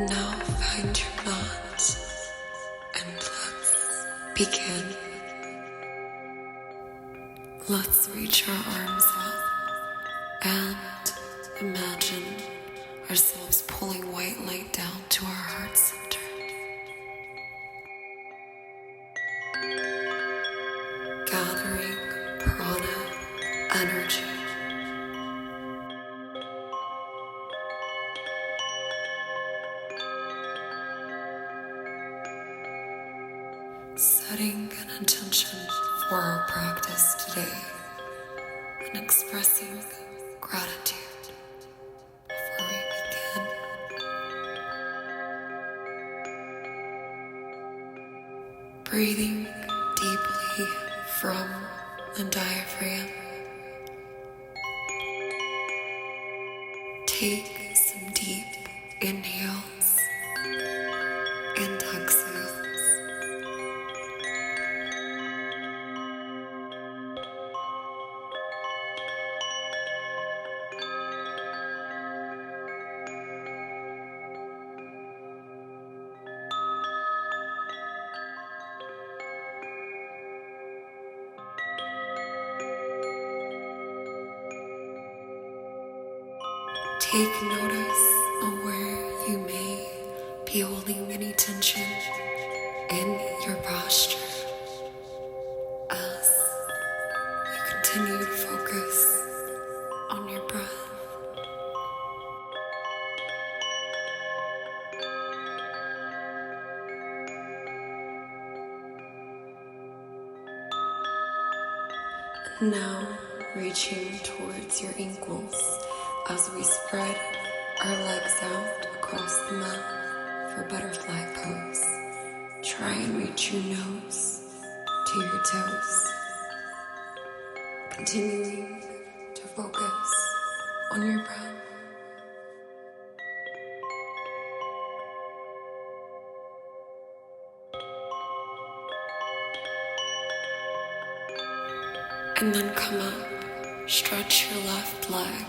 Now find your mat and let's begin. Let's reach our arms up and imagine ourselves pulling white light down to our heart center. Gathering prana energy. Setting an intention for our practice today and expressing gratitude before we begin. Breathing deeply from the diaphragm. Take some deep inhales and exhales. Take notice of where you may be holding any tension in your posture as you continue to focus on your breath. And now reaching towards your ankles as we spread our legs out across the mat for butterfly pose. Try and reach your nose to your toes. Continuing to focus on your breath. And then come up, stretch your left leg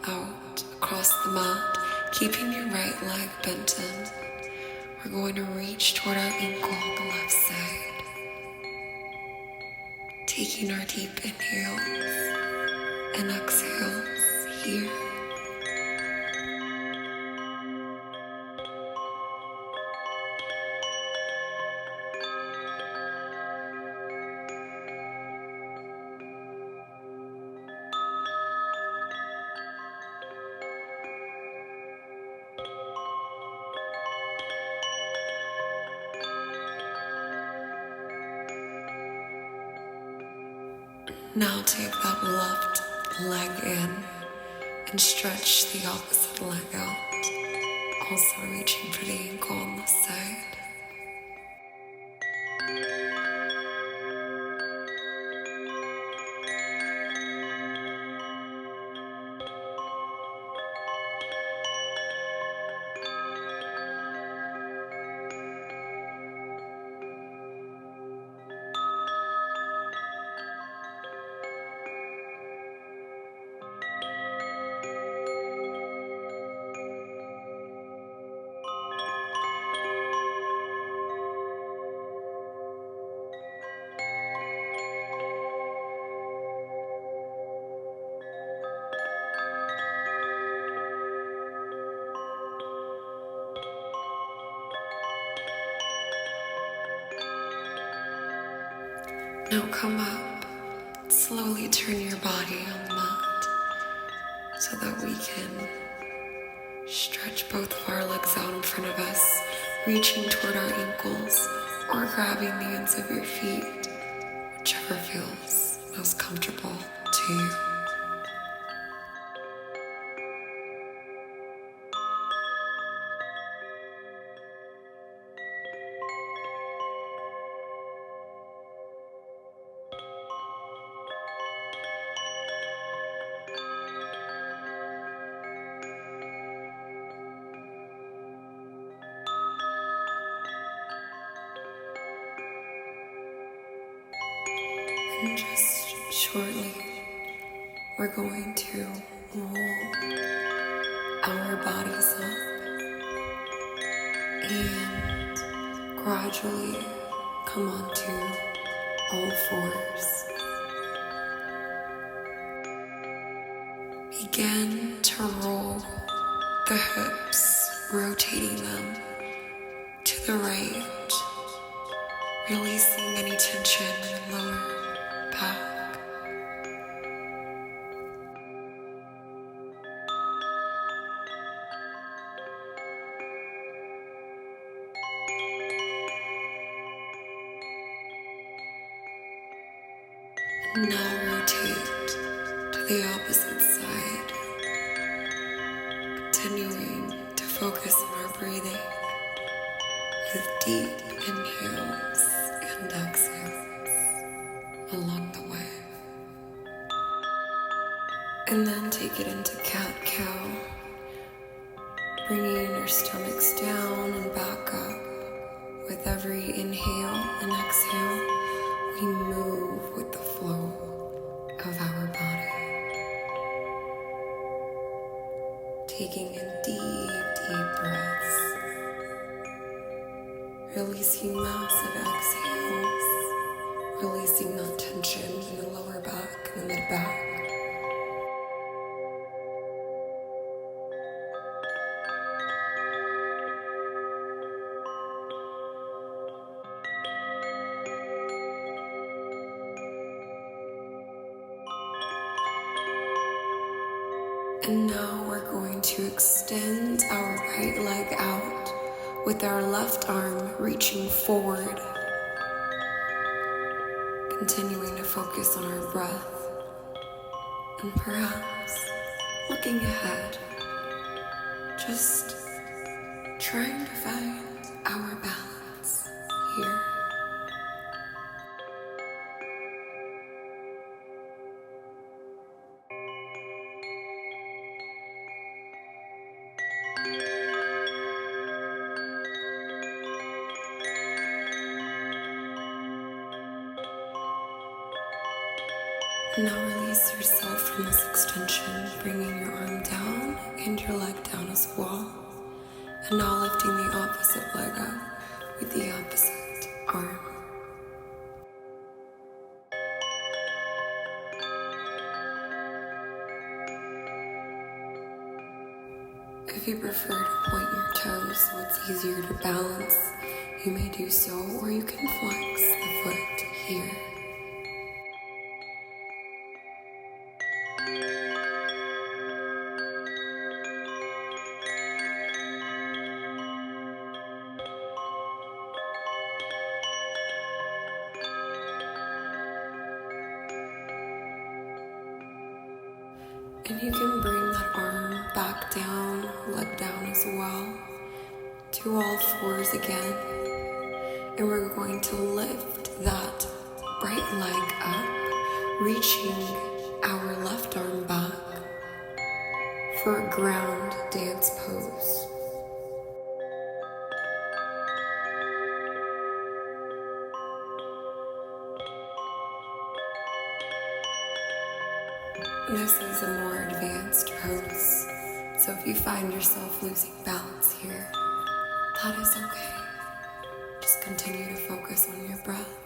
out across the mat, keeping your right leg bent in. We're going to reach toward our ankle on the left side. Taking our deep inhales and exhales here. Now take that left leg in and stretch the opposite leg out, also reaching for the ankle on this side. Now come up, slowly turn your body on the mat so that we can stretch both of our legs out in front of us, reaching toward our ankles or grabbing the ends of your feet, whichever feels most comfortable to you. And just shortly, we're going to roll our bodies up and gradually come onto all fours. Begin to roll the hips, rotating them to the right, releasing any tension in the lower back. Now rotate to the opposite side, continuing to focus on our breathing with deep inhales and exhales along the way. And then take it into cat-cow, bringing your stomachs down and back up. With every inhale and exhale, we move with the flow of our body. Taking in deep breaths, releasing massive exhales, releasing that tension in the lower back and the mid-back. And now we're going to extend our right leg out with our left arm reaching forward, continuing to focus on our breath and perhaps looking ahead, just trying to find our balance here. Now release yourself from this extension, bringing your arm down and your leg down as well. And now lifting the opposite leg up with the opposite arm. If you prefer to point your toes so it's easier to balance, you may do so, or you can flex the foot here. And you can bring that arm back down, leg down as well, to all fours again. And we're going to lift that right leg up, reaching our left arm back for a ground dance pose. This is a more advanced pose, so if you find yourself losing balance here, that is okay. Just continue to focus on your breath,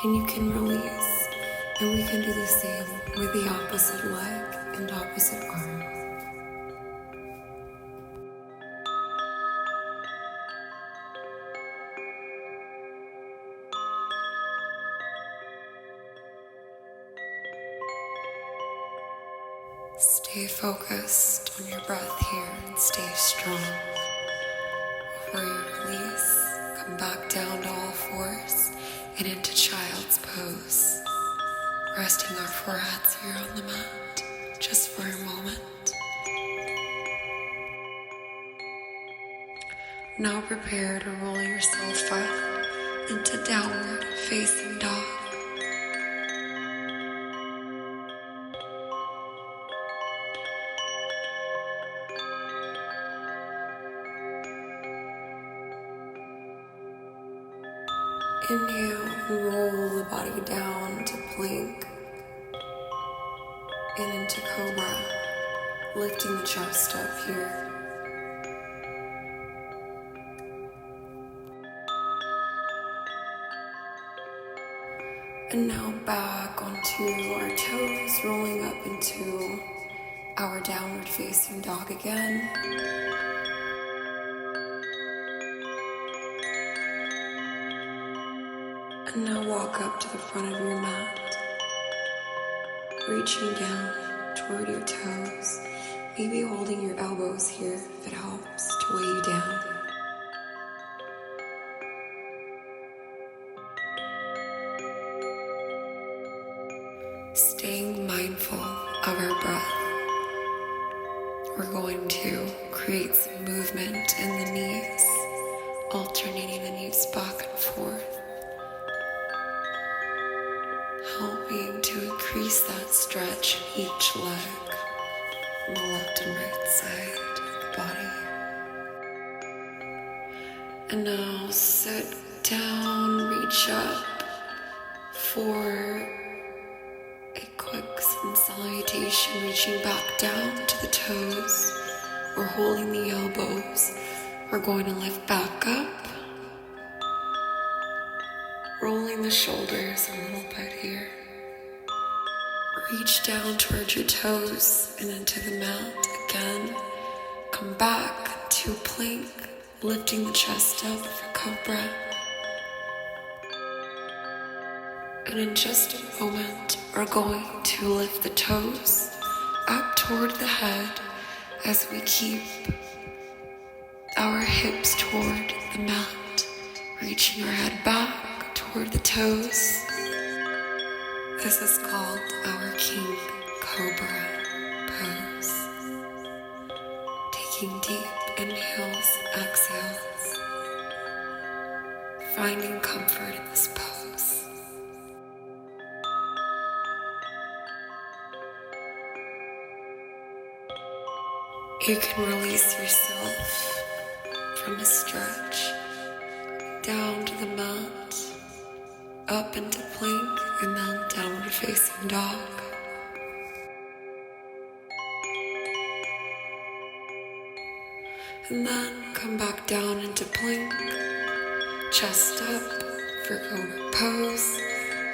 and you can release, and we can do the same with the opposite leg and opposite arm. Stay focused on your breath here and stay strong. Before you release, come back down to all fours and into child's pose. Resting our foreheads here on the mat just for a moment. Now prepare to roll yourself up into downward facing dog. Inhale, roll the body down to plank and into cobra, lifting the chest up here. And now back onto our toes, rolling up into our downward facing dog again. And now walk up to the front of your mat, reaching down toward your toes, maybe holding your elbows here if it helps to weigh you down. Staying mindful of our breath, we're going to create some movement in the knees, alternating the knees back and forth, helping to increase that stretch in each leg on the left and right side of the body. And now sit down, reach up for a quick sun salutation, reaching back down to the toes. We're holding the elbows. We're going to lift back up, rolling the shoulders a little bit here. Reach down towards your toes and into the mat again. Come back to plank, lifting the chest up for cobra. And in just a moment, we're going to lift the toes up toward the head as we keep our hips toward the mat, reaching our head back toward the toes. This is called our King Cobra pose. Taking deep inhales, exhales, finding comfort in this pose. You can release yourself from a stretch, down to the mat, up into plank, and then downward facing dog. And then come back down into plank, chest up for cobra pose,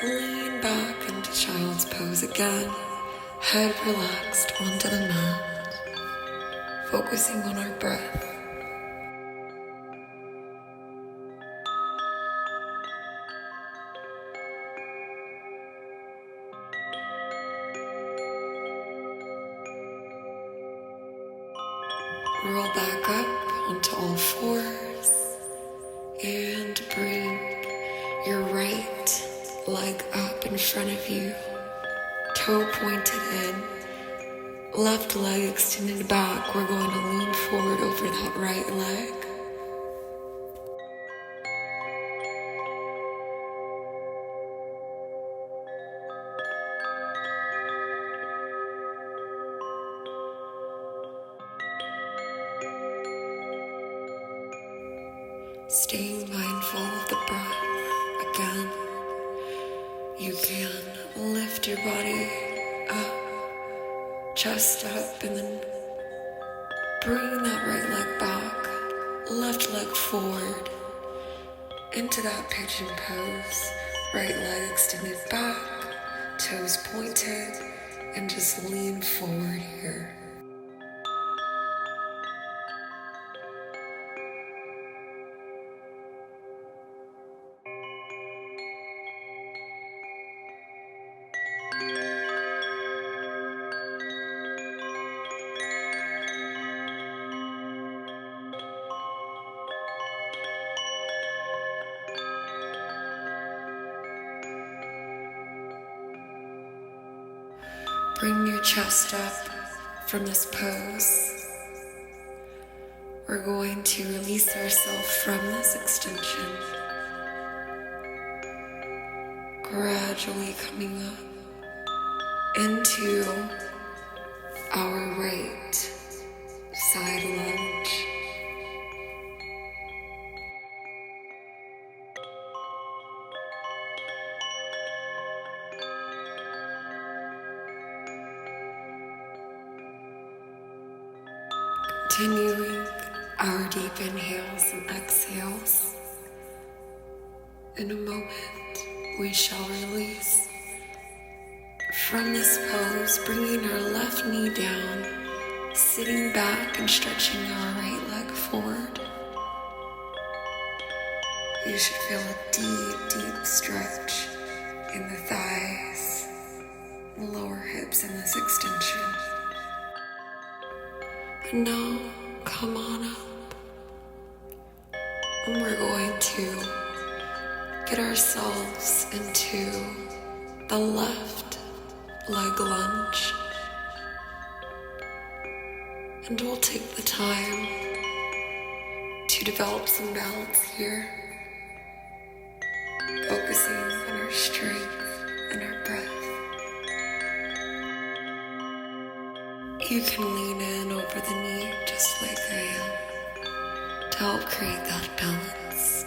lean back into child's pose again, head relaxed onto the mat. Focusing on our breath. Roll back up onto all fours and bring your right leg up in front of you, toe pointed in. Left leg extended back, we're going to lean forward over that right leg. Staying mindful of the breath again. You can lift your body up, chest up, and then bring that right leg back, left leg forward into that pigeon pose, right leg extended back, toes pointed, and just lean forward here. Bring your chest up from this pose. We're going to release ourselves from this extension, gradually coming up into our right side lunge. Continuing our deep inhales and exhales. In a moment, we shall release. From this pose, bringing our left knee down, sitting back and stretching our right leg forward. You should feel a deep, deep stretch in the thighs, the lower hips in this extension. And now, come on up. And we're going to get ourselves into the left leg lunge. And we'll take the time to develop some balance here, focusing on our strength and our breath. You can lean in over the knee just like I am to help create that balance.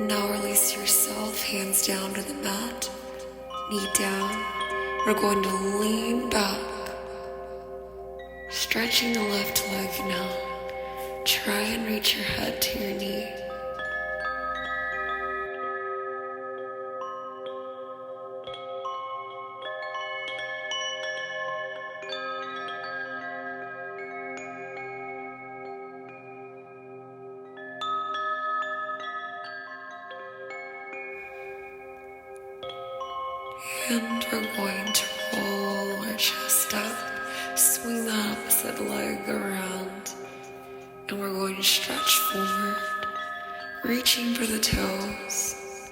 Now release yourself, hands down to the mat, knee down. We're going to lean back, stretching the left leg now. Try and reach your head to your knee. And we're going to roll our chest up, swing the opposite leg around, and we're going to stretch forward, reaching for the toes,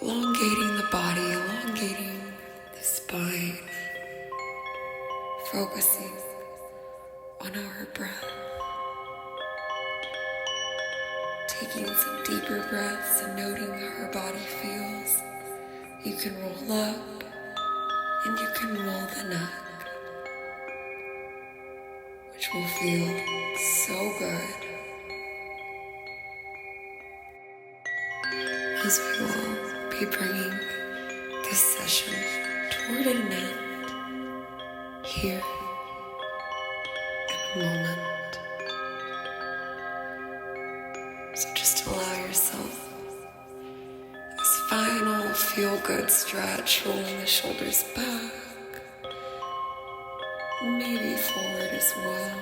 elongating the body, elongating the spine, focusing on our breath, taking some deeper breaths and noting how our body feels. You can roll up and you can roll the neck, which will feel so good as we will be bringing this session toward an end here in a moment. So just allow yourself final feel-good stretch, rolling the shoulders back, maybe forward as well.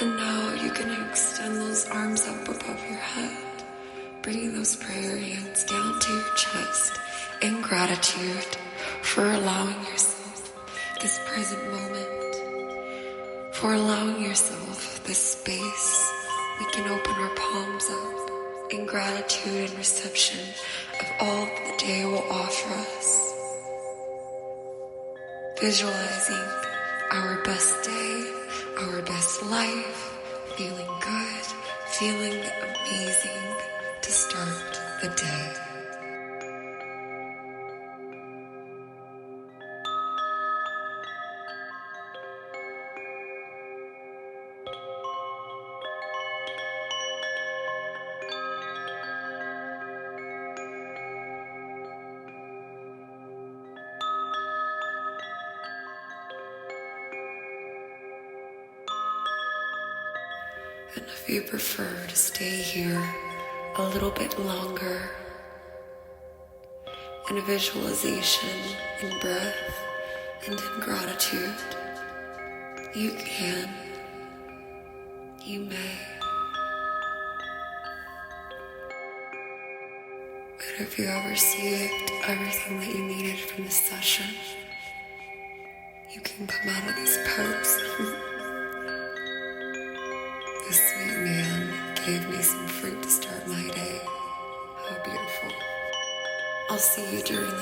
And now you can extend those arms up above your head, bringing those prayer hands down to your chest in gratitude for allowing yourself this present moment, for allowing yourself this space. We can open our palms up in gratitude and reception of all that the day will offer us. Visualizing our best day, our best life, feeling good, feeling amazing to start the day. And if you prefer to stay here a little bit longer in a visualization, in breath, and in gratitude, you can, you may. But if you have received everything that you needed from this session, you can come out of this pose. This sweet man gave me some fruit to start my day. How beautiful. I'll see you during the